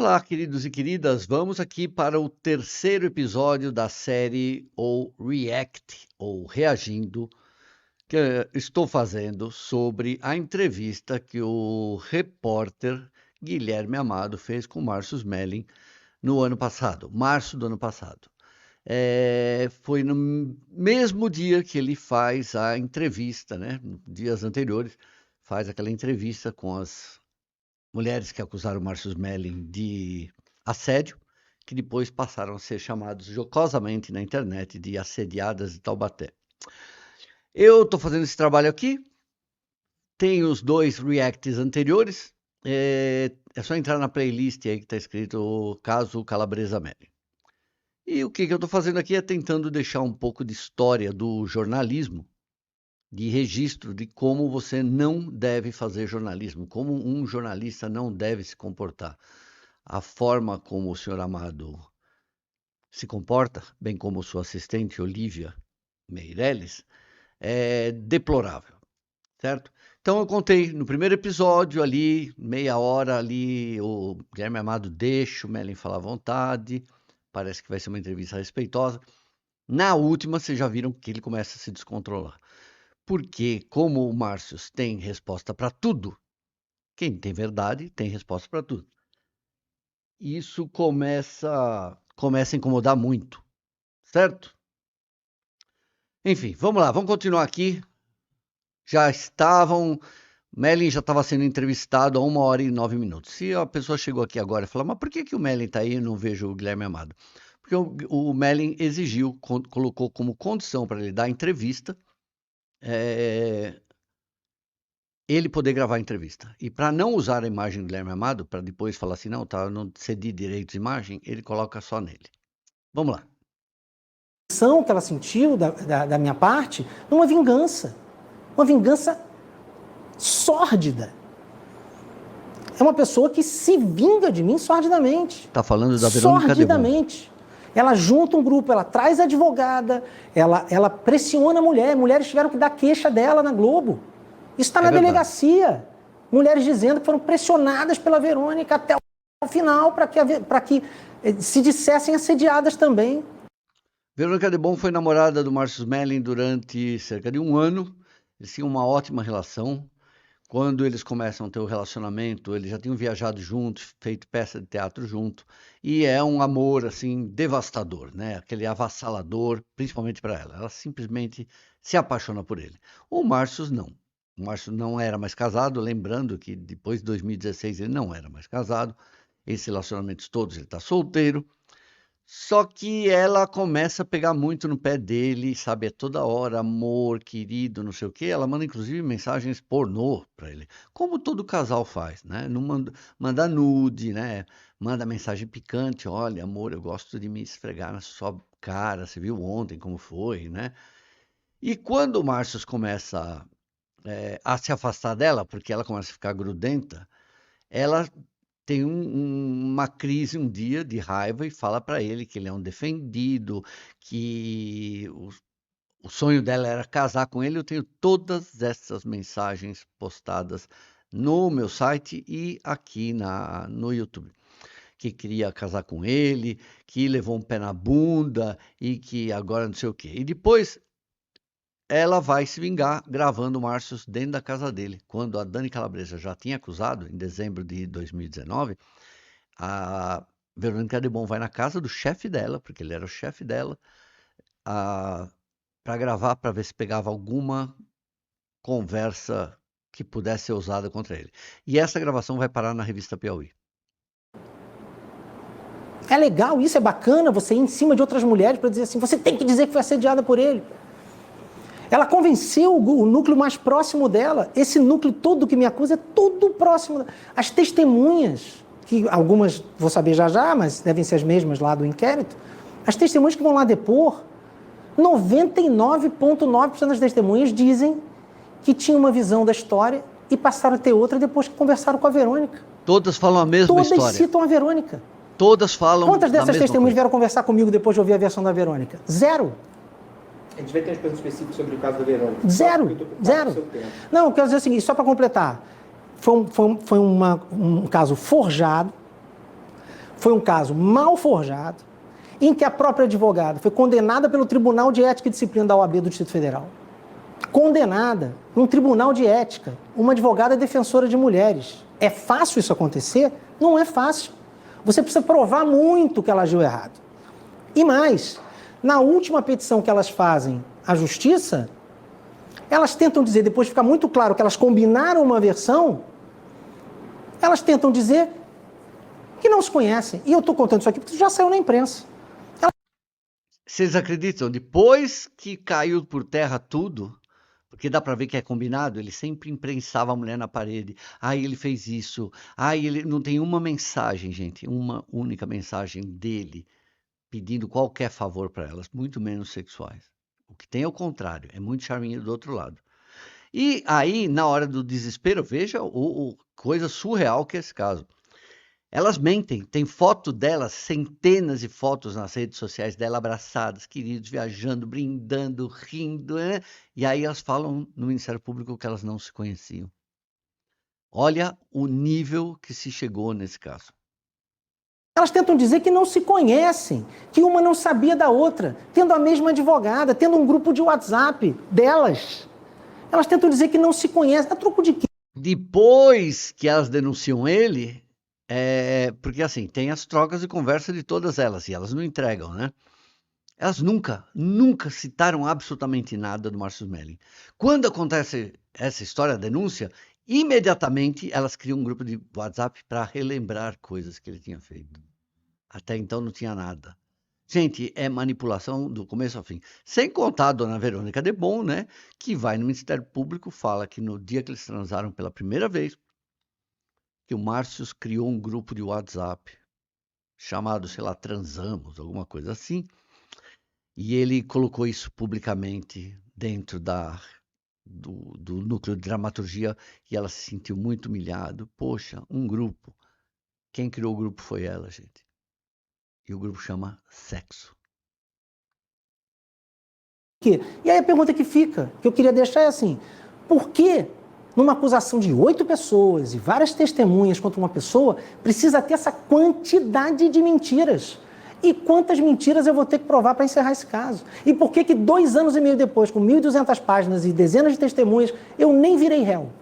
Olá, queridos e queridas, vamos aqui para o terceiro episódio da série ou React, ou Reagindo, que eu estou fazendo sobre a entrevista que o repórter Guilherme Amado fez com o Márcio Smelling no ano passado, março do ano passado. Foi no mesmo dia que ele faz a entrevista, né? Dias anteriores, faz aquela entrevista com as mulheres que acusaram Márcio Smelling de assédio, que depois passaram a ser chamados jocosamente na internet de assediadas de Taubaté. Eu estou fazendo esse trabalho aqui, tem os dois reacts anteriores, é só entrar na playlist aí que está escrito o caso Calabresa Melling. E o que eu estou fazendo aqui é tentando deixar um pouco de história do jornalismo, de registro de como você não deve fazer jornalismo, como um jornalista não deve se comportar. A forma como o senhor Amado se comporta, bem como sua assistente Olívia Meirelles, é deplorável, certo? Então eu contei no primeiro episódio ali, meia hora ali, o Guilherme Amado deixa o Melling falar à vontade, parece que vai ser uma entrevista respeitosa. Na última, vocês já viram que ele começa a se descontrolar. Porque, como o Márcio tem resposta para tudo, quem tem verdade tem resposta para tudo. Isso começa a incomodar muito, certo? Enfim, vamos lá, vamos continuar aqui. Melling já estava sendo entrevistado há 1h09. Se a pessoa chegou aqui agora e falou, mas por que o Melling está aí e eu não vejo o Guilherme Amado? Porque o Melling exigiu, colocou como condição para ele dar a entrevista, ele poder gravar a entrevista. E para não usar a imagem do Guilherme Amado, para depois falar assim, não cedi direitos de imagem, ele coloca só nele. Vamos lá. Que ela sentiu da minha parte, uma vingança sórdida. É uma pessoa que se vinga de mim sordidamente. Tá falando da Verônica sordidamente. Ela junta um grupo, ela traz advogada, ela pressiona a mulher. Mulheres tiveram que dar queixa dela na Globo. Isso está na delegacia. Mulheres dizendo que foram pressionadas pela Verônica até o final para que se dissessem assediadas também. Verônica Debon foi namorada do Márcio Smelling durante cerca de 1 ano. Eles tinham uma ótima relação. Quando eles começam a ter o relacionamento, eles já tinham viajado juntos, feito peça de teatro junto. E é um amor, assim, devastador, né? Aquele avassalador, principalmente para ela. Ela simplesmente se apaixona por ele. O Márcio não. O Márcio não era mais casado, lembrando que depois de 2016 ele não era mais casado. Esses relacionamentos todos ele está solteiro. Só que ela começa a pegar muito no pé dele, sabe? Toda hora, amor, querido, não sei o quê. Ela manda, inclusive, mensagens pornô para ele. Como todo casal faz, né? Não manda nude, né? Manda mensagem picante. Olha, amor, eu gosto de me esfregar na sua cara. Você viu ontem como foi, né? E quando o Márcio começa a se afastar dela, porque ela começa a ficar grudenta, ela tem uma crise um dia de raiva e fala para ele que ele é um defendido, que o sonho dela era casar com ele. Eu tenho todas essas mensagens postadas no meu site e aqui no YouTube. Que queria casar com ele, que levou um pé na bunda e que agora não sei o quê. E depois ela vai se vingar gravando o Márcio dentro da casa dele. Quando a Dani Calabresa já tinha acusado, em dezembro de 2019, a Verônica Debon vai na casa do chefe dela, porque ele era o chefe dela, para gravar, para ver se pegava alguma conversa que pudesse ser usada contra ele. E essa gravação vai parar na revista Piauí. É legal, isso é bacana, você ir em cima de outras mulheres para dizer assim, você tem que dizer que foi assediada por ele. Ela convenceu o núcleo mais próximo dela. Esse núcleo todo que me acusa é todo próximo. As testemunhas, que algumas vou saber já, mas devem ser as mesmas lá do inquérito, as testemunhas que vão lá depor, 99,9% das testemunhas dizem que tinham uma visão da história e passaram a ter outra depois que conversaram com a Verônica. Todas falam a mesma história. Todas citam a Verônica. Todas falam Quantas dessas testemunhas coisa. vieram conversar comigo depois de ouvir a versão da Verônica? 0. A gente vai ter umas perguntas específicas sobre o caso da Verônica. Zero. Não, eu quero dizer o seguinte, só para completar. Foi um caso forjado. foi um caso mal forjado, em que a própria advogada foi condenada pelo Tribunal de Ética e Disciplina da OAB do Distrito Federal. Condenada num tribunal de ética, uma advogada defensora de mulheres. É fácil isso acontecer? Não é fácil. Você precisa provar muito que ela agiu errado. E mais, na última petição que elas fazem à Justiça, elas tentam dizer, depois fica muito claro que elas combinaram uma versão, elas tentam dizer que não se conhecem. E eu estou contando isso aqui porque já saiu na imprensa. Vocês acreditam? Depois que caiu por terra tudo, porque dá para ver que é combinado, ele sempre imprensava a mulher na parede. Aí ele fez isso. Aí ele não tem uma mensagem, gente, uma única mensagem dele pedindo qualquer favor para elas, muito menos sexuais. O que tem é o contrário, é muito charminho do outro lado. E aí, na hora do desespero, veja o coisa surreal que é esse caso. Elas mentem, tem foto delas, centenas de fotos nas redes sociais dela abraçadas, queridos, viajando, brindando, rindo, né? E aí elas falam no Ministério Público que elas não se conheciam. Olha o nível que se chegou nesse caso. Elas tentam dizer que não se conhecem, que uma não sabia da outra, tendo a mesma advogada, tendo um grupo de WhatsApp delas. Elas tentam dizer que não se conhecem. A troco de quê? Depois que elas denunciam ele, porque assim, tem as trocas de conversa de todas elas, e elas não entregam, né? Elas nunca citaram absolutamente nada do Márcio Smelling. Quando acontece essa história, a denúncia, imediatamente elas criam um grupo de WhatsApp para relembrar coisas que ele tinha feito. Até então não tinha nada. Gente, é manipulação do começo ao fim. Sem contar a dona Verônica Debon, né? Que vai no Ministério Público, fala que no dia que eles transaram pela primeira vez, que o Márcio criou um grupo de WhatsApp chamado, sei lá, Transamos, alguma coisa assim. E ele colocou isso publicamente dentro do núcleo de dramaturgia e ela se sentiu muito humilhada. Poxa, um grupo. Quem criou o grupo foi ela, gente. E o grupo chama Sexo. E aí a pergunta que fica, que eu queria deixar é assim, por que numa acusação de 8 pessoas e várias testemunhas contra uma pessoa, precisa ter essa quantidade de mentiras? E quantas mentiras eu vou ter que provar para encerrar esse caso? E por que 2 anos e meio depois, com 1.200 páginas e dezenas de testemunhas, eu nem virei réu?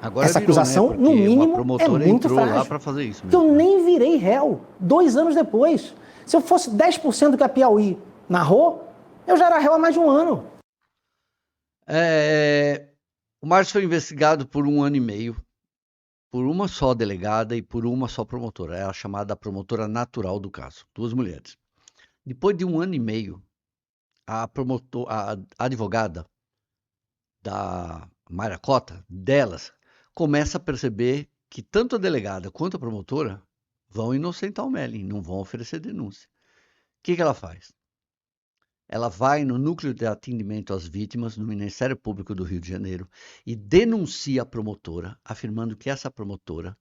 Agora essa virou, acusação, né? no mínimo, uma promotora é muito entrou frágil. lá para fazer isso Porque mesmo. eu nem virei réu 2 anos depois. Se eu fosse 10% do que a Piauí narrou, eu já era réu há mais de 1 ano. O Márcio foi investigado por 1 ano e meio, por uma só delegada e por uma só promotora. É a chamada promotora natural do caso, 2 mulheres. Depois de 1 ano e meio, a advogada da Mayra Cota, delas, começa a perceber que tanto a delegada quanto a promotora vão inocentar o Smelling, não vão oferecer denúncia. O que ela faz? Ela vai no Núcleo de Atendimento às Vítimas, no Ministério Público do Rio de Janeiro, e denuncia a promotora, afirmando que essa promotora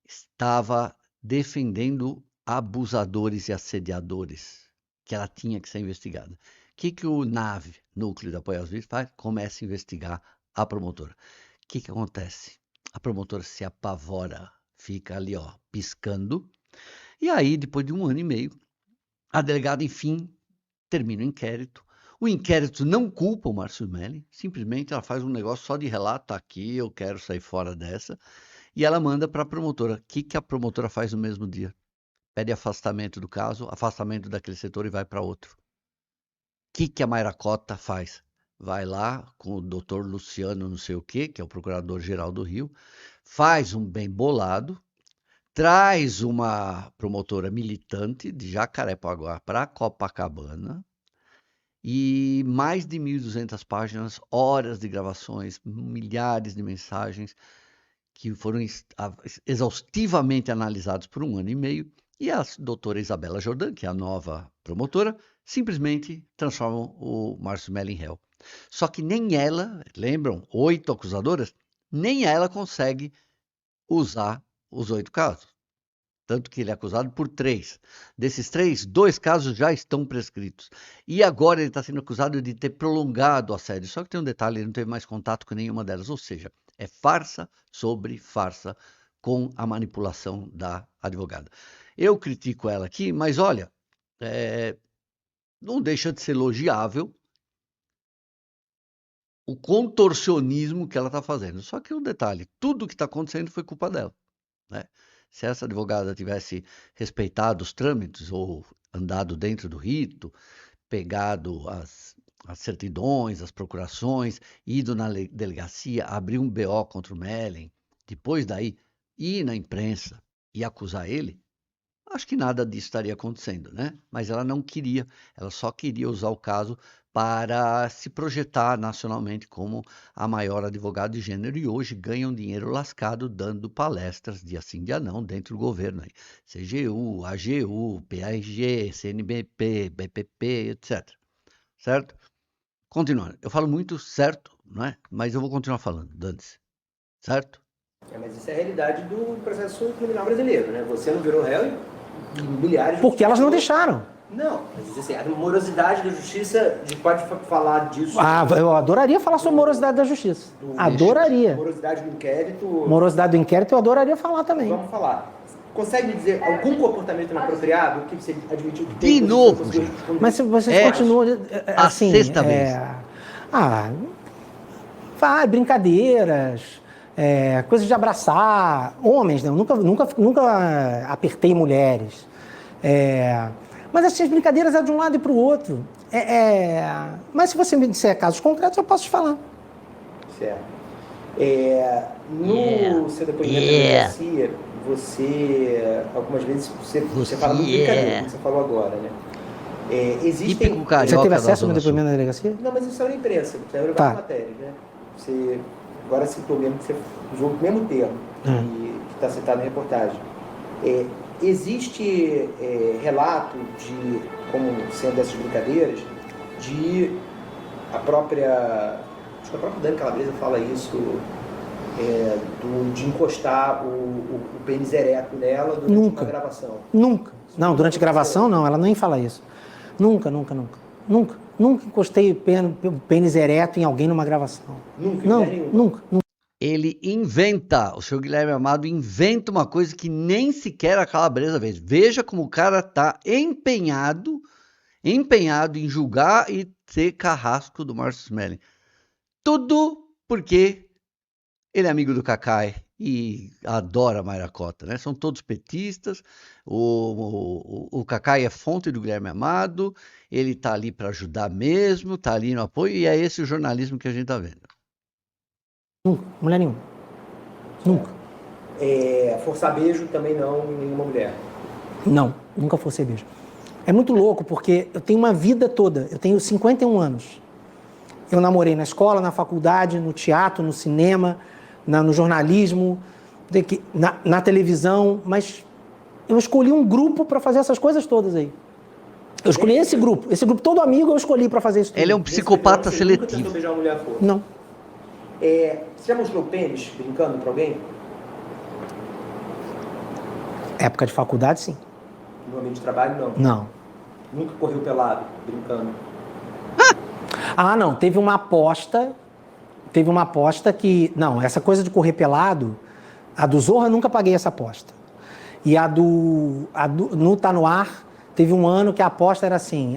estava defendendo abusadores e assediadores, que ela tinha que ser investigada. O que o NAV, Núcleo de Apoio às Vítimas, faz? Começa a investigar a promotora. O que acontece? A promotora se apavora, fica ali, ó, piscando, e aí, depois de 1 ano e meio, a delegada, enfim, termina o inquérito. O inquérito não culpa o Márcio Smelling, simplesmente ela faz um negócio só de relato, tá aqui, eu quero sair fora dessa, e ela manda para a promotora. O que a promotora faz no mesmo dia? Pede afastamento do caso, afastamento daquele setor e vai para outro. O que a Mayra Cota faz? Vai lá com o doutor Luciano não sei o quê, que é o procurador-geral do Rio, faz um bem bolado, traz uma promotora militante de Jacarepaguá para Copacabana e mais de 1.200 páginas, horas de gravações, milhares de mensagens que foram exaustivamente analisados por 1 ano e meio e a doutora Isabela Jordan, que é a nova promotora, simplesmente transformam o Márcio Smelling em réu. Só que nem ela, lembram, 8 acusadoras, nem ela consegue usar os 8 casos. Tanto que ele é acusado por 3. Desses 3, 2 casos já estão prescritos. E agora ele está sendo acusado de ter prolongado o assédio. Só que tem um detalhe, ele não teve mais contato com nenhuma delas. Ou seja, é farsa sobre farsa com a manipulação da advogada. Eu critico ela aqui, mas olha, não deixa de ser elogiável o contorcionismo que ela está fazendo. Só que o detalhe, tudo que está acontecendo foi culpa dela, né? Se essa advogada tivesse respeitado os trâmites ou andado dentro do rito, pegado as certidões, as procurações, ido na delegacia, abrir um BO contra o Mellen, depois daí ir na imprensa e acusar ele, acho que nada disso estaria acontecendo, né? Mas ela não queria, ela só queria usar o caso para se projetar nacionalmente como a maior advogada de gênero e hoje ganha um dinheiro lascado dando palestras dia sim, dia não, dentro do governo aí. CGU, AGU, PAG, CNBP, BPP, etc. Certo? Continuando. Eu falo muito certo, não é? Mas eu vou continuar falando, dane-se. Certo? Mas isso é a realidade do processo criminal brasileiro, né? Você não virou réu e milhares de... Porque elas não deixaram. Não, mas assim, a morosidade da justiça, a gente pode falar disso. Eu adoraria falar sobre morosidade da justiça. Adoraria. Morosidade do inquérito. Morosidade do inquérito eu adoraria falar também. Vamos falar. Consegue me dizer algum comportamento inapropriado que você admitiu que tem? De novo, gente. Mas se vocês continuam assim... A sexta vez. Brincadeiras, coisas de abraçar, homens, né? Eu nunca apertei mulheres. Mas assim, as brincadeiras é de um lado e para o outro. Mas se você me disser casos concretos, eu posso te falar. Certo. No seu depoimento da delegacia, você, algumas vezes, você fala muito brincadeira, como você falou agora, né? Existem... Você teve acesso ao meu depoimento na delegacia? Não, mas isso é na imprensa, você vai várias matérias, né? Você agora citou mesmo que você usou o mesmo termo que está citado na reportagem. Existe relato de, como sendo dessas brincadeiras, de a própria... Acho que a própria Dani Calabresa fala isso, de encostar o pênis ereto nela durante uma gravação. Nunca. Não, durante a gravação não, ela nem fala isso. Nunca encostei o pênis ereto em alguém numa gravação. Nunca. Ele inventa, o senhor Guilherme Amado inventa uma coisa que nem sequer a Calabresa fez. Veja como o cara está empenhado em julgar e ser carrasco do Márcio Smelling. Tudo porque ele é amigo do Cacai e adora a Mayra Cota, né? São todos petistas, o Cacai é fonte do Guilherme Amado, ele está ali para ajudar mesmo, está ali no apoio, e é esse o jornalismo que a gente está vendo. Nunca, mulher nenhuma. Nunca. Forçar beijo também não em nenhuma mulher? Não, nunca forcei beijo. É muito louco, porque eu tenho uma vida toda, eu tenho 51 anos. Eu namorei na escola, na faculdade, no teatro, no cinema, no jornalismo, na televisão, mas eu escolhi um grupo para fazer essas coisas todas aí. Eu escolhi esse grupo todo amigo eu escolhi para fazer isso tudo. Ele é um psicopata seletivo. Você nunca tentou beijar uma mulher fora? Não. Você já mostrou o pênis brincando para alguém? Época de faculdade, sim. No ambiente de trabalho, não? Não. Nunca correu pelado, brincando? Não. Teve uma aposta que... Não, essa coisa de correr pelado, a do Zorra eu nunca paguei essa aposta. E no Tá No Ar, teve um ano que a aposta era assim...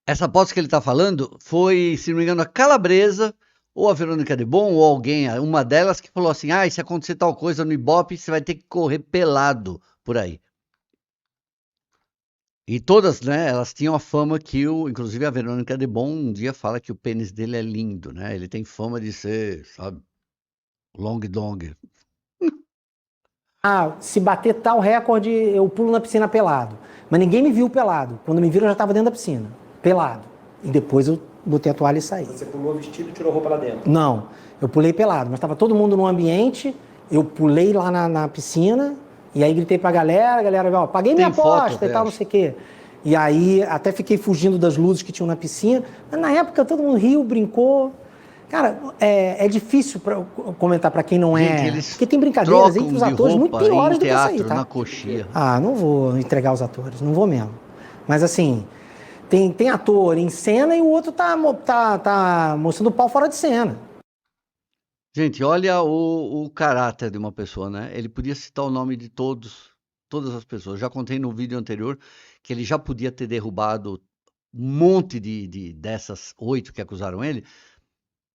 Essa aposta que ele está falando foi, se não me engano, a Calabresa ou a Verônica Debon, ou alguém, uma delas que falou assim, se acontecer tal coisa no Ibope, você vai ter que correr pelado por aí. E todas, né, elas tinham a fama que inclusive a Verônica Debon um dia fala que o pênis dele é lindo, né? Ele tem fama de ser, sabe, long dong. Se bater tal recorde, eu pulo na piscina pelado. Mas ninguém me viu pelado. Quando me viram, eu já estava dentro da piscina, pelado. E depois eu botei a toalha e saí. Você pulou vestido e tirou roupa lá dentro? Não, eu pulei pelado. Mas estava todo mundo no ambiente, eu pulei lá na piscina, e aí gritei pra galera, paguei minha aposta e tal, não sei o quê. E aí até fiquei fugindo das luzes que tinham na piscina. Mas na época todo mundo riu, brincou. Cara, é difícil comentar pra quem não é... Porque tem brincadeiras entre os atores muito piores do que essa aí, tá? Na coxia. Não vou entregar os atores, não vou mesmo. Mas assim, tem ator em cena e o outro tá mostrando o pau fora de cena. Gente, olha o caráter de uma pessoa, né? Ele podia citar o nome de todas as pessoas. Já contei no vídeo anterior que ele já podia ter derrubado um monte dessas 8 que acusaram ele.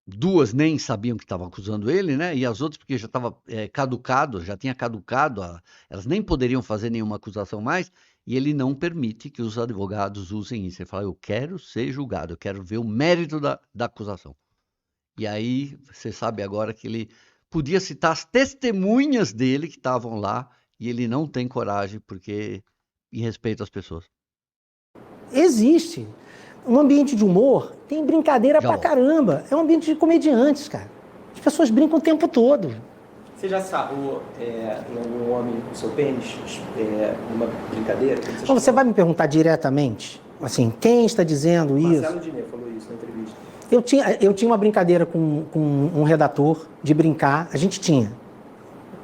2 nem sabiam que estavam acusando ele, né? E as outras porque já estava caducado, já tinha caducado, elas nem poderiam fazer nenhuma acusação mais. E ele não permite que os advogados usem isso. Ele fala, eu quero ser julgado, eu quero ver o mérito da acusação. E aí, você sabe agora que ele podia citar as testemunhas dele que estavam lá e ele não tem coragem porque em respeito às pessoas. Existe. Um ambiente de humor tem brincadeira Já pra volto. caramba. É um ambiente de comediantes, cara. As pessoas brincam o tempo todo. Você já sarrou em algum homem o seu pênis numa brincadeira? Então, você vai me perguntar diretamente, assim, quem está dizendo isso? Marcelo Diné falou isso na entrevista. Eu tinha uma brincadeira com um redator de brincar, a gente tinha,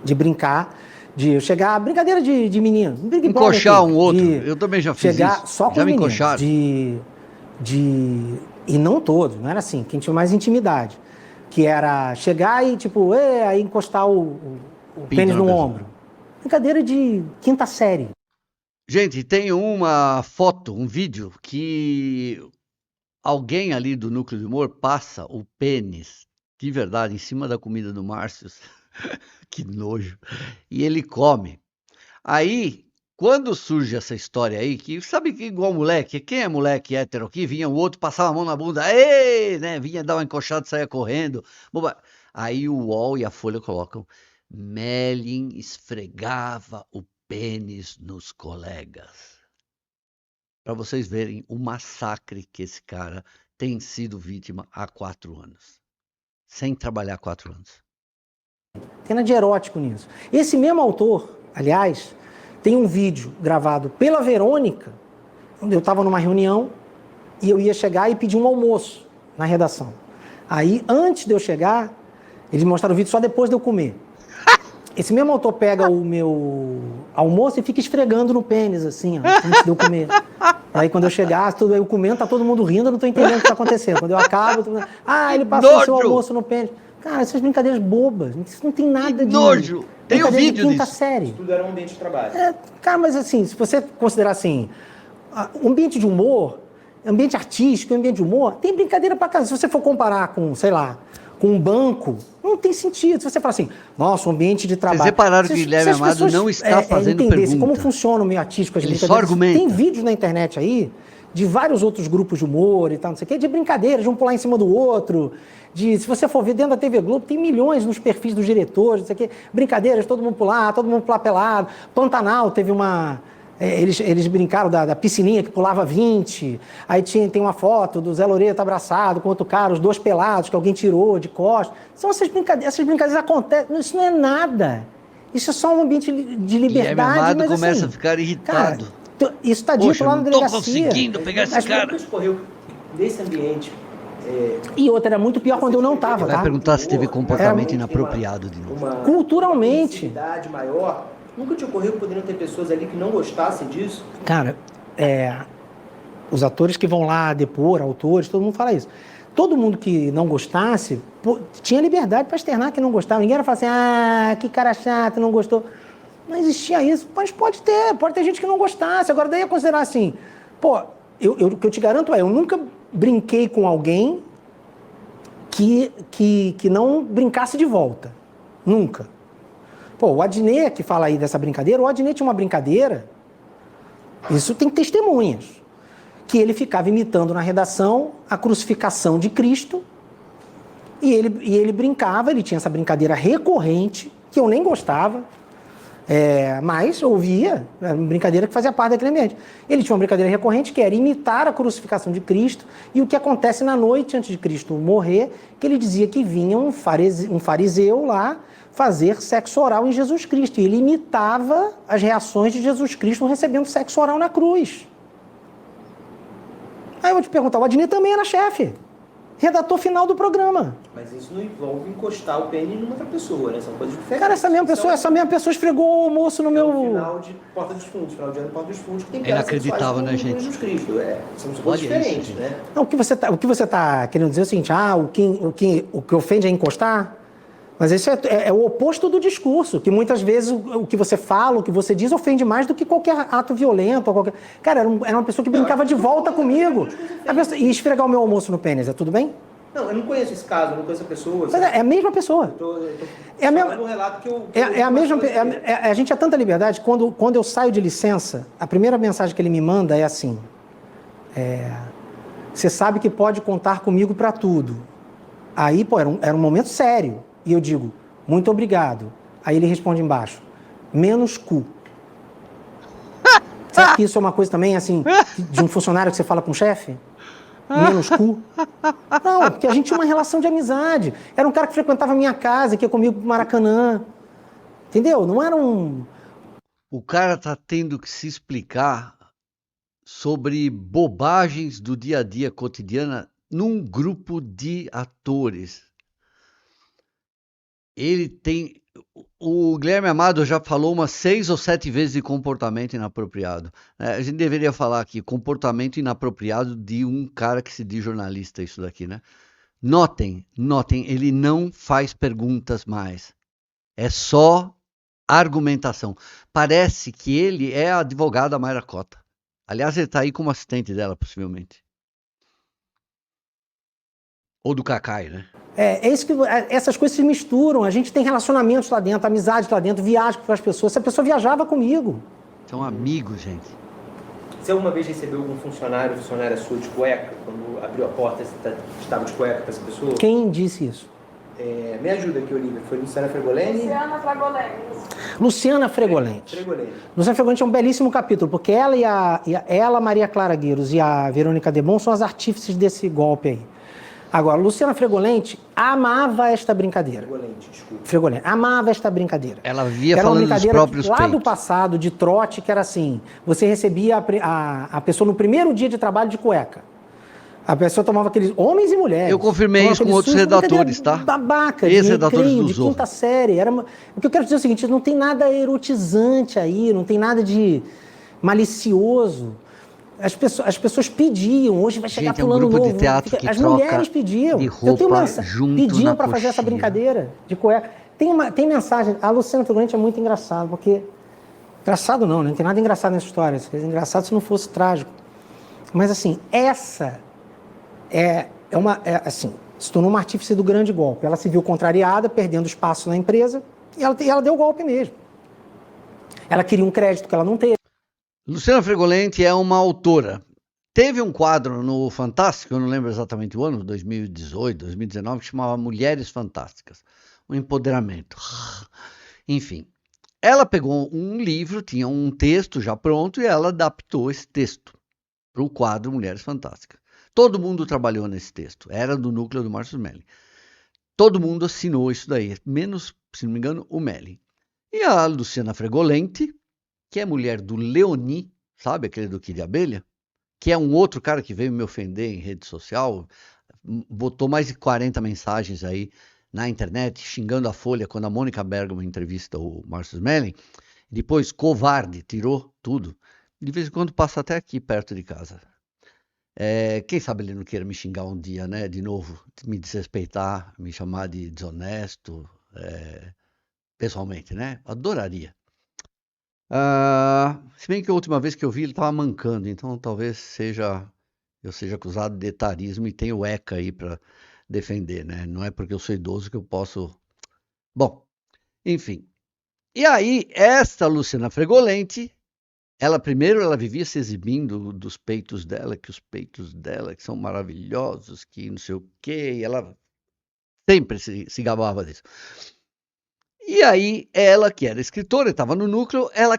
de brincar, de eu chegar, brincadeira de menino. Encoxar um outro, eu também já fiz chegar isso. Só com já os me meninos, encoxaram. e não todos, não era assim, quem tinha mais intimidade, que era chegar e tipo, aí encostar o pênis no pessoa. ombro. Brincadeira de quinta série. Gente, tem uma foto, um vídeo que alguém ali do núcleo de humor passa o pênis de verdade em cima da comida do Márcio. Que nojo. E ele come. Aí, quando surge essa história aí, que sabe que igual moleque, quem é moleque hétero aqui, vinha o outro, passava a mão na bunda, ei, né? Vinha dar uma encoxada e saia correndo. Boba. Aí o UOL e a Folha colocam, Mellin esfregava o pênis nos colegas. Para vocês verem o massacre que esse cara tem sido vítima há 4 anos. Sem trabalhar 4 anos. Tem nada de erótico nisso. Esse mesmo autor, aliás, tem um vídeo gravado pela Verônica, onde eu estava numa reunião e eu ia chegar e pedir um almoço na redação. Aí, antes de eu chegar, eles mostraram o vídeo só depois de eu comer. Esse mesmo autor pega o meu almoço e fica esfregando no pênis, assim, ó, antes de eu comer. Aí quando eu chegar, eu comendo, tá todo mundo rindo, eu não tô entendendo o que tá acontecendo. Quando eu acabo, ele passou o seu almoço no pênis. Cara, essas brincadeiras bobas, isso não tem nada de... nojo! Tem o vídeo de quinta disso. série. Tudo era um ambiente de trabalho. Cara, mas assim, se você considerar assim, o ambiente de humor, ambiente artístico, ambiente de humor, tem brincadeira pra casa. Se você for comparar com, sei lá, com um banco, não tem sentido. Se você falar assim, nossa, um ambiente de trabalho... Vocês repararam que o Guilherme Amado não está fazendo pergunta. Como funciona o meio artístico, as Ele brincadeiras. só argumenta. Tem vídeos na internet aí, de vários outros grupos de humor e tal, não sei o quê, de brincadeiras, de um pular em cima do outro, se você for ver dentro da TV Globo, tem milhões nos perfis dos diretores, não sei o quê, brincadeiras, todo mundo pular pelado. Pantanal teve uma... Eles brincaram da piscininha que pulava 20, aí tem uma foto do Zé Loreto abraçado com outro cara, os 2 pelados que alguém tirou de costas. São essas brincadeiras acontecem, isso não é nada. Isso é só um ambiente de liberdade. Guilherme Amado mas, começa assim, a ficar irritado. Cara, isso está dito lá na delegacia. Não estou conseguindo pegar esse cara. Mas escorreu desse ambiente. E outra, era muito pior quando eu não estava, Vai tá? perguntar se teve comportamento Era inapropriado de novo. Uma Culturalmente. intensidade maior. Nunca te ocorreu que poderiam ter pessoas ali que não gostassem disso? Cara, os atores que vão lá depor, autores, todo mundo fala isso. Todo mundo que não gostasse, tinha liberdade para externar que não gostava. Ninguém era falar assim, que cara chato, não gostou. Não existia isso. Mas pode ter gente que não gostasse. Agora, daí ia considerar assim, o que eu te garanto eu nunca brinquei com alguém que não brincasse de volta. Nunca. O Adnet que fala aí dessa brincadeira, o Adnet tinha uma brincadeira, isso tem testemunhas, que ele ficava imitando na redação a crucificação de Cristo e ele brincava, ele tinha essa brincadeira recorrente, que eu nem gostava, mas ouvia, era uma brincadeira que fazia parte daquele ambiente. Ele tinha uma brincadeira recorrente que era imitar a crucificação de Cristo e o que acontece na noite antes de Cristo morrer, que ele dizia que vinha um fariseu lá fazer sexo oral em Jesus Cristo. E ele imitava as reações de Jesus Cristo recebendo sexo oral na cruz. Aí eu vou te perguntar, o Adnet também era chefe, redator final do programa. Mas isso não envolve encostar o pênis numa outra pessoa, né? São coisas diferentes. Cara, essa mesma pessoa esfregou o almoço no meu... Final de Porta dos Fundos, final de ano Porta dos Fundos, que tem piadas Inacreditável, sexuais né, com gente? Jesus Cristo. São coisas diferentes, isso, né? Não, o que você tá querendo dizer é o seguinte, o que ofende é encostar? Mas isso é o oposto do discurso, que muitas vezes o que você fala, o que você diz, ofende mais do que qualquer ato violento. Cara, era uma pessoa que brincava de volta comigo. E esfregar o meu almoço no pênis, tudo bem? Não, eu não conheço esse caso, eu não conheço a pessoa. Mas é a mesma pessoa. É um relato que eu a mesma. A gente tem tanta liberdade. Quando eu saio de licença, a primeira mensagem que ele me manda é assim: você sabe que pode contar comigo para tudo. Aí, pô, era um momento sério. E eu digo, muito obrigado. Aí ele responde embaixo, menos cu. Será que isso é uma coisa também, assim, de um funcionário que você fala com um chefe? Menos cu? Não, é porque a gente tinha uma relação de amizade. Era um cara que frequentava a minha casa, que ia comigo pro Maracanã. Entendeu? Não era um... O cara tá tendo que se explicar sobre bobagens do dia a dia cotidiana num grupo de atores. Ele tem... O Guilherme Amado já falou umas 6 ou 7 vezes de comportamento inapropriado. A gente deveria falar aqui, comportamento inapropriado de um cara que se diz jornalista, isso daqui, né? Notem, ele não faz perguntas mais. É só argumentação. Parece que ele é a advogada Mayra Cota. Aliás, ele está aí como assistente dela, possivelmente. Ou do Cacai, né? Essas coisas se misturam. A gente tem relacionamentos lá dentro, amizade lá dentro, viagem com as pessoas. Essa pessoa viajava comigo. São amigos, gente. Você alguma vez recebeu algum funcionária sua de cueca? Quando abriu a porta, você estava de cueca para essa pessoa? Quem disse isso? Me ajuda aqui, Olivia. Foi Luciana Fregoleni? Luciana Fregolenti. Luciana Fregolenti é um belíssimo capítulo, porque ela, Maria Clara Gueiros e a Verônica Demon são as artífices desse golpe aí. Agora, Luciana Fregolenti amava esta brincadeira. Fregolenti, amava esta brincadeira. Ela via falando dos próprios lá peitos. do passado, de trote, que era assim, você recebia a pessoa no primeiro dia de trabalho de cueca. A pessoa tomava aqueles... Homens e mulheres. Eu confirmei isso com outros redatores, tá? Babaca, Ex-redatores recreio, do de Zorro. quinta série. O que eu quero dizer é o seguinte, não tem nada erotizante aí, não tem nada de malicioso. As pessoas pediam, hoje vai chegar Gente, é um fulano grupo de novo. teatro que As troca mulheres pediam. de roupa junto pediam na para fazer essa coxinha. brincadeira de cueca. Tem mensagem. A Luciana Fregolenti é muito engraçada, porque... Engraçado não, né? Não tem nada engraçado nessa história. Seria engraçado se não fosse trágico. Mas assim, essa... assim, se tornou uma artífice do grande golpe. Ela se viu contrariada, perdendo espaço na empresa, e ela deu o golpe mesmo. Ela queria um crédito que ela não teve. Luciana Fregolenti é uma autora. Teve um quadro no Fantástico, eu não lembro exatamente o ano, 2018, 2019, que chamava Mulheres Fantásticas. Um empoderamento. Enfim, ela pegou um livro, tinha um texto já pronto, e ela adaptou esse texto para o quadro Mulheres Fantásticas. Todo mundo trabalhou nesse texto, era do núcleo do Márcio Smelling. Todo mundo assinou isso daí, menos, se não me engano, o Melling. E a Luciana Fregolenti, que é mulher do Leoni, sabe, aquele do Kid Abelha, que é um outro cara que veio me ofender em rede social, botou mais de 40 mensagens aí na internet, xingando a Folha, quando a Mônica Bergman entrevista o Márcio Smelling, depois, covarde, tirou tudo. De vez em quando passa até aqui, perto de casa. Quem sabe ele não queira me xingar um dia, né? De novo, me desrespeitar, me chamar de desonesto, pessoalmente, né? Adoraria. Se bem que a última vez que eu vi ele estava mancando, então talvez eu seja acusado de etarismo e tenho o ECA aí para defender, né? Não é porque eu sou idoso que eu posso... Bom, enfim. E aí, esta Luciana Fregolenti, ela vivia se exibindo dos peitos dela, que os peitos dela que são maravilhosos, que não sei o quê, e ela sempre se gabava disso. E aí, ela, que era escritora, estava no núcleo, ela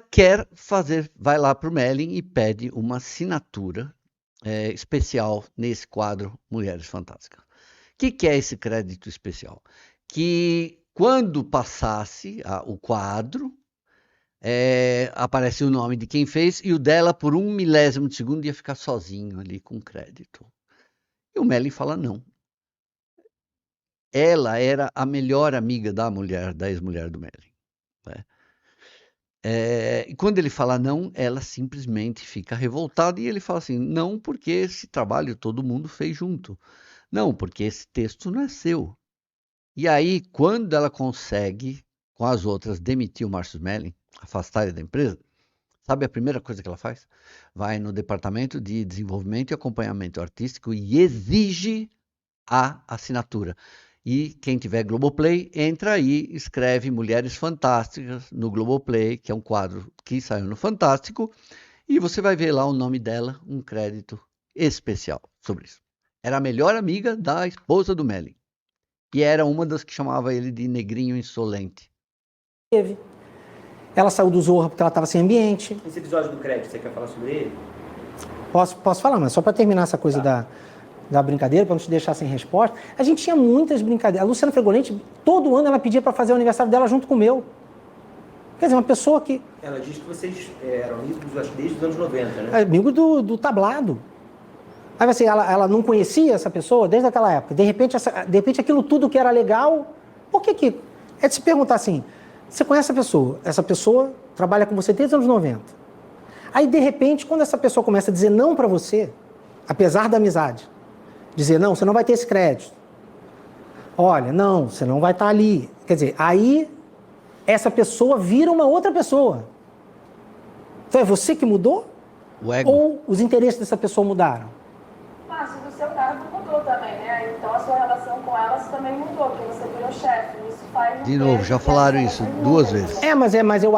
vai lá para o Melling e pede uma assinatura especial nesse quadro Mulheres Fantásticas. O que é esse crédito especial? Que quando passasse o quadro, aparece o nome de quem fez e o dela por 1 milésimo de segundo ia ficar sozinho ali com crédito. E o Melling fala não. Ela era a melhor amiga da ex-mulher do Melling. Né? E quando ele fala não, ela simplesmente fica revoltada e ele fala assim, não porque esse trabalho todo mundo fez junto. Não, porque esse texto não é seu. E aí, quando ela consegue, com as outras, demitir o Márcio Smelling, afastar ele da empresa, sabe a primeira coisa que ela faz? Vai no departamento de desenvolvimento e acompanhamento artístico e exige a assinatura. E quem tiver Globoplay, entra aí, escreve Mulheres Fantásticas no Globoplay, que é um quadro que saiu no Fantástico, e você vai ver lá o nome dela, um crédito especial sobre isso. Era a melhor amiga da esposa do Melling. E era uma das que chamava ele de negrinho insolente. Teve. Ela saiu do Zorra porque ela estava sem ambiente. Esse episódio do crédito, você quer falar sobre ele? Posso falar, mas só para terminar essa coisa da brincadeira, para não te deixar sem resposta. A gente tinha muitas brincadeiras. A Luciana Fregolente, todo ano ela pedia para fazer o aniversário dela junto com o meu. Quer dizer, uma pessoa que... Ela disse que vocês eram amigos, acho que desde os anos 90, né? Amigo do tablado. Aí assim, ela não conhecia essa pessoa desde aquela época. De repente aquilo tudo que era legal, por que? É de se perguntar assim, você conhece essa pessoa trabalha com você desde os anos 90. Aí, de repente, quando essa pessoa começa a dizer não para você, apesar da amizade, dizer não, você não vai ter esse crédito. Olha, não, você não vai estar ali. Quer dizer, aí essa pessoa vira uma outra pessoa. Então é você que mudou? O ego. Ou os interesses dessa pessoa mudaram? Mas no seu caso mudou também, né? Então a sua relação com elas também mudou, porque você virou chefe. Isso faz De novo, já falaram isso 2 vezes. Mas eu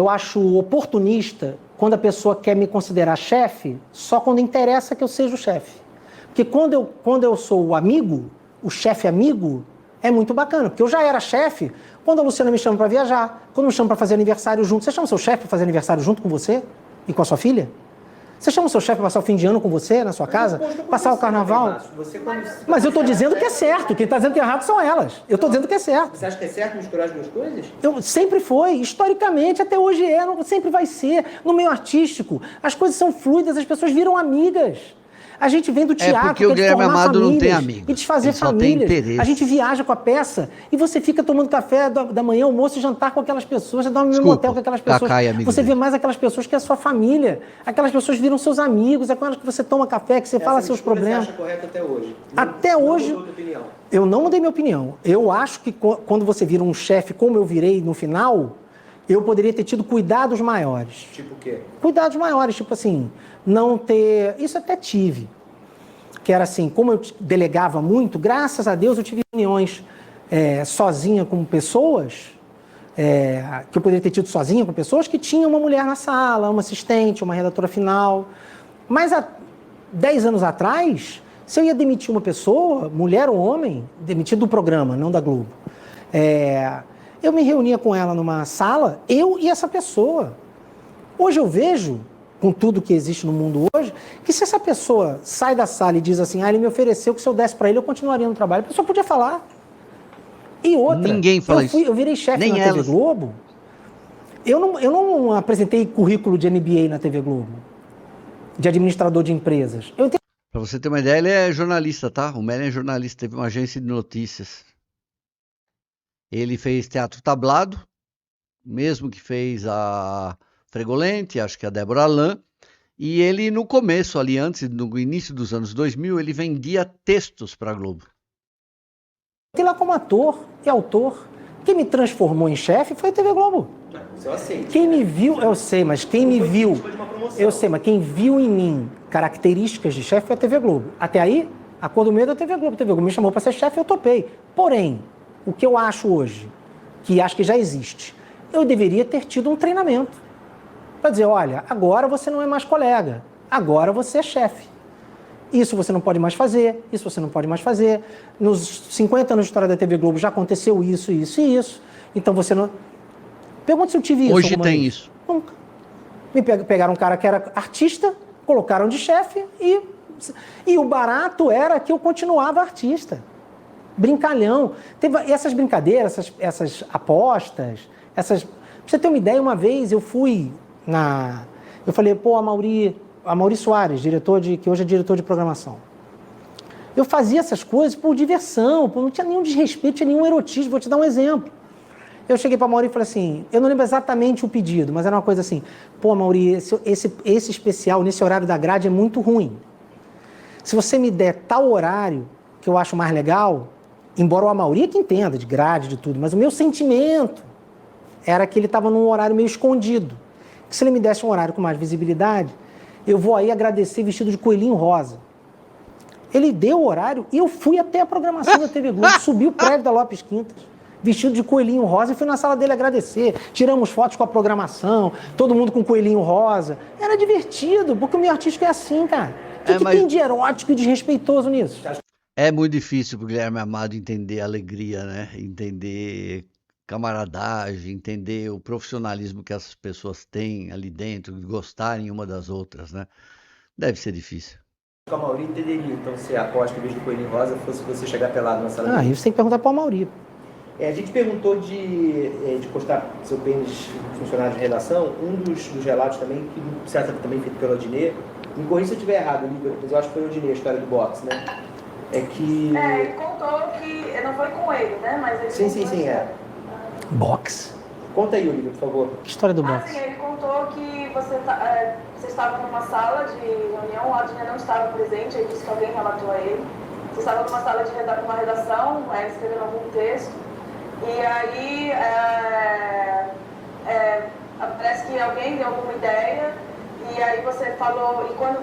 acho oportunista quando a pessoa quer me considerar chefe, só quando interessa que eu seja o chefe. Porque quando eu sou o amigo, o chefe amigo, é muito bacana. Porque eu já era chefe quando a Luciana me chama para viajar, quando me chama para fazer aniversário junto. Você chama o seu chefe para fazer aniversário junto com você e com a sua filha? Você chama o seu chefe para passar o fim de ano com você, na sua casa? Passar o carnaval? Mas eu estou dizendo que é certo. Quem está dizendo que é errado são elas. Eu estou dizendo que é certo. Você acha que é certo misturar as duas coisas? Sempre foi. Historicamente, até hoje é. Sempre vai ser. No meio artístico, as coisas são fluidas, as pessoas viram amigas. A gente vem do teatro, porque o Guilherme Amado não tem amigos. E desfazer Ele só tem famílias. interesse. A gente viaja com a peça e você fica tomando café da manhã, almoço e jantar com aquelas pessoas, você dorme no mesmo hotel com aquelas pessoas. Cacá e amigo Você vê dele. mais aquelas pessoas que é a sua família. Aquelas pessoas viram seus amigos, é com elas que você toma café, que você fala seus problemas. Você acha correto até hoje? Até hoje, Não mudou tua opinião? eu não mudei minha opinião. Eu acho que quando você vira um chefe como eu virei no final, eu poderia ter tido cuidados maiores. Tipo o quê? Cuidados maiores, tipo assim, não ter... Isso até tive. Que era assim, como eu delegava muito, graças a Deus eu tive reuniões sozinha com pessoas, que eu poderia ter tido sozinha com pessoas que tinham uma mulher na sala, uma assistente, uma redatora final. Mas há 10 anos atrás, se eu ia demitir uma pessoa, mulher ou homem, demitido do programa, não da Globo, eu me reunia com ela numa sala, eu e essa pessoa. Hoje eu vejo, com tudo que existe no mundo hoje, que se essa pessoa sai da sala e diz assim, ele me ofereceu que se eu desse para ele, eu continuaria no trabalho, a pessoa podia falar. E outra, Ninguém fala isso. Eu virei chefe Nem na elas. TV Globo, eu não apresentei currículo de MBA na TV Globo, de administrador de empresas. Eu entendi. Para você ter uma ideia, ele é jornalista, tá? O Melling é jornalista, teve uma agência de notícias. Ele fez teatro tablado, mesmo que fez a Fregolente, acho que a Débora Alain, e ele no começo, ali antes, no início dos anos 2000, ele vendia textos para a Globo. Entrei lá como ator e autor. Quem me transformou em chefe foi a TV Globo. Isso eu aceito. Quem me viu, eu sei, mas quem me viu, Foi de uma promoção. eu sei, mas quem viu em mim características de chefe foi a TV Globo. Até aí, a cor do medo é a TV Globo. A TV Globo me chamou para ser chefe, eu topei. Porém, o que eu acho hoje, que acho que já existe, eu deveria ter tido um treinamento. Para dizer, olha, agora você não é mais colega, agora você é chefe. Isso você não pode mais fazer, isso você não pode mais fazer. Nos 50 anos de história da TV Globo já aconteceu isso, isso e isso. Então você não... Pergunta se eu tive isso. Hoje alguma tem vez. isso. Nunca. Pegaram um cara que era artista, colocaram de chefe e o barato era que eu continuava artista. Brincalhão. E essas brincadeiras, essas apostas, Pra você ter uma ideia, uma vez eu fui eu falei, pô, a Mauri Soares, que hoje é diretor de programação. Eu fazia essas coisas por diversão, não tinha nenhum desrespeito, tinha nenhum erotismo. Vou te dar um exemplo. Eu cheguei para a Mauri e falei assim, eu não lembro exatamente o pedido, mas era uma coisa assim, pô, Mauri, esse especial, nesse horário da grade é muito ruim. Se você me der tal horário que eu acho mais legal, Embora o Amaury é que entenda de grade, de tudo, mas o meu sentimento era que ele estava num horário meio escondido. Que se ele me desse um horário com mais visibilidade, eu vou aí agradecer vestido de coelhinho rosa. Ele deu o horário e eu fui até a programação da TV Globo, subi o prédio da Lopes Quintas, vestido de coelhinho rosa, e fui na sala dele agradecer. Tiramos fotos com a programação, todo mundo com coelhinho rosa. Era divertido, porque o meio artístico é assim, cara. O que tem de erótico e desrespeitoso nisso? É muito difícil para o Guilherme Amado entender a alegria, né? Entender camaradagem, entender o profissionalismo que essas pessoas têm ali dentro, gostarem uma das outras, né? Deve ser difícil. O Amaury entenderia, então, se a aposta em vez do coelhinho rosa fosse você chegar pelado na sala dele. Isso tem que perguntar para o Amaury. A gente perguntou de postar seu pênis funcionário de redação. Um dos relatos também, que certo também feito pelo Odinê, me corrija se eu estiver errado, mas eu acho que foi o Odinê, a história do boxe, né? É que... ele contou que... Não foi com ele, né? Mas ele Sim, Boxe? Conta aí, Olivia, por favor. Que história do boxe? Sim, ele contou que você estava numa sala de reunião, o Odinê não estava presente, ele disse que alguém relatou a ele. Você estava numa sala de uma redação, escrevendo algum texto, e aí parece que alguém deu alguma ideia, e aí você falou, e quando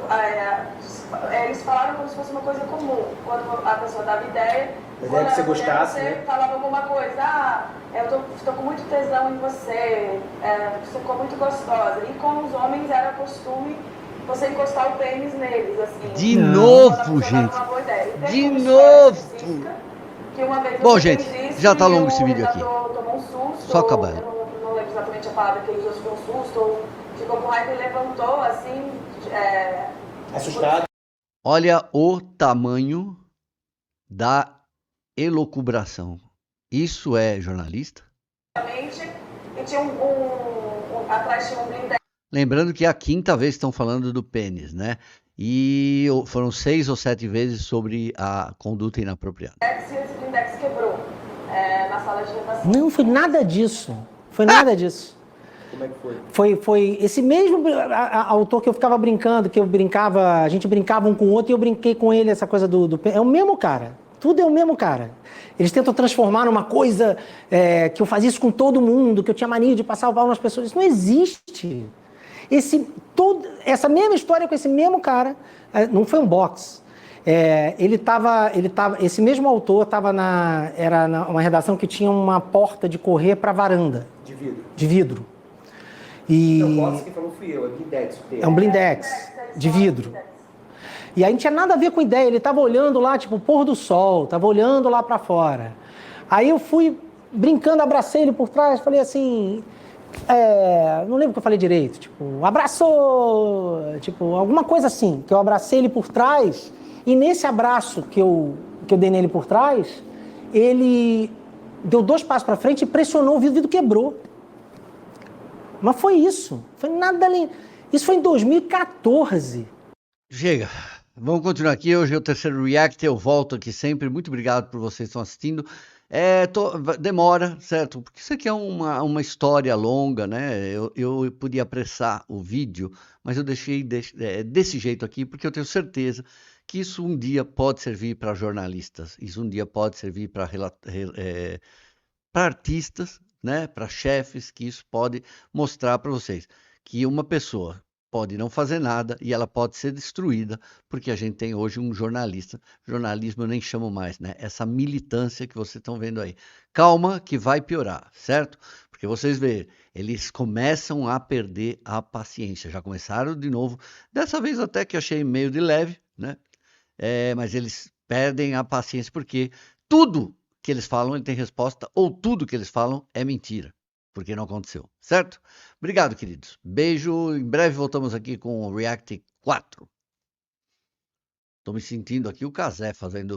eles falaram como se fosse uma coisa comum, quando a pessoa dava ideia, que você gostasse, você falava alguma coisa, eu estou com muito tesão em você, você ficou muito gostosa. E com os homens era costume você encostar o pênis neles, assim. De novo, gente. De novo. Bom, gente, já tá longo esse vídeo aqui. Tomou um susto, só acabar. Eu não lembro exatamente a palavra que ele usou, se foi um susto, ou ficou com raiva e levantou, assim, assustado. Olha o tamanho da elucubração. Isso é jornalista? E tinha atrás tinha um blindex. Lembrando que é a quinta vez que estão falando do pênis, né? E foram 6 ou 7 vezes sobre a conduta inapropriada. E esse blindex quebrou na sala de redação. Não foi nada disso. Foi nada disso. Como é que foi? Foi esse mesmo autor que eu ficava brincando, a gente brincava um com o outro e eu brinquei com ele essa coisa do é o mesmo cara. Tudo é o mesmo cara. Eles tentam transformar numa coisa que eu fazia isso com todo mundo, que eu tinha mania de passar o pau nas pessoas. Isso não existe. Essa mesma história com esse mesmo cara, não foi um boxe. Esse mesmo autor estava era uma redação que tinha uma porta de correr para varanda. De vidro. E não, boxe que falou fui eu, é blindex. É um blindex de vidro. E aí não tinha nada a ver com ideia, ele estava olhando lá, tipo, o pôr do sol, estava olhando lá para fora. Aí eu fui brincando, abracei ele por trás, falei assim, não lembro o que eu falei direito, tipo, abraçou, tipo, alguma coisa assim, que eu abracei ele por trás, e nesse abraço que eu dei nele por trás, ele deu 2 passos para frente e pressionou o vidro quebrou. Mas foi isso, foi nada além. Isso foi em 2014. Chega. Vamos continuar aqui, hoje é o terceiro React, eu volto aqui sempre, muito obrigado por vocês que estão assistindo. Demora, certo? Porque isso aqui é uma história longa, né? Eu podia apressar o vídeo, mas eu deixei desse jeito aqui, porque eu tenho certeza que isso um dia pode servir para jornalistas, isso um dia pode servir para artistas, né? Para chefes, que isso pode mostrar para vocês que uma pessoa pode não fazer nada e ela pode ser destruída, porque a gente tem hoje um jornalista. Jornalismo eu nem chamo mais, né? Essa militância que vocês estão vendo aí. Calma que vai piorar, certo? Porque vocês veem, eles começam a perder a paciência. Já começaram de novo. Dessa vez até que achei meio de leve, né? Mas eles perdem a paciência porque tudo que eles falam ele tem resposta, ou tudo que eles falam é mentira. Porque não aconteceu, certo? Obrigado, queridos. Beijo. Em breve voltamos aqui com o React 4. Estou me sentindo aqui o Cazé fazendo